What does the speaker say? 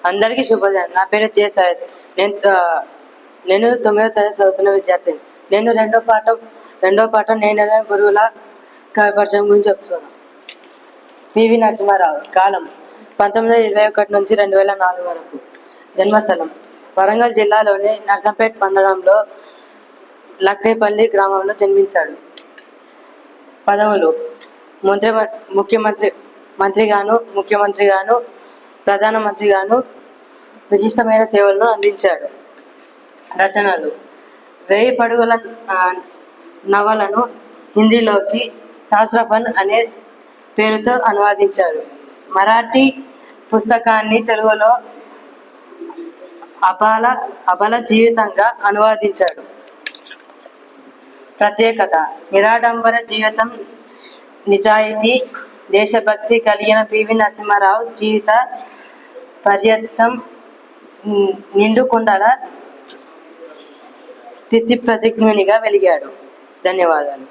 అందరికీ శుభోదయం. నా పేరు జే సయ్యద్. నేను 9వ తరగతి చదువుతున్న విద్యార్థిని. నేను రెండో పాఠం నేనెలని పురుగుల పరిచయం గురించి చెప్తున్నాను. పివి నరసింహారావు. కాలం 1921 నుంచి 2004 వరకు. జన్మస్థలం వరంగల్ జిల్లాలోని నర్సంపేట్ మండలంలో లక్నేపల్లి గ్రామంలో జన్మించాడు. పదవులు: ముఖ్యమంత్రిగాను, ప్రధానమంత్రిగాను విశిష్టమైన సేవలను అందించాడు. రచనలు: 1000 పడుగుల నవలను హిందీలోకి సహస్రఫన్ అనే పేరుతో అనువదించాడు. మరాఠీ పుస్తకాన్ని తెలుగులో అబల జీవితంగా అనువదించాడు. ప్రత్యేకత: నిరాడంబర జీవితం, నిజాయితీ, దేశభక్తి కలిగిన పివి నరసింహారావు జీవిత పర్యంతం నిండుకుండల స్థితిప్రజ్ఞునిగా వెలిగాడు. ధన్యవాదాలు.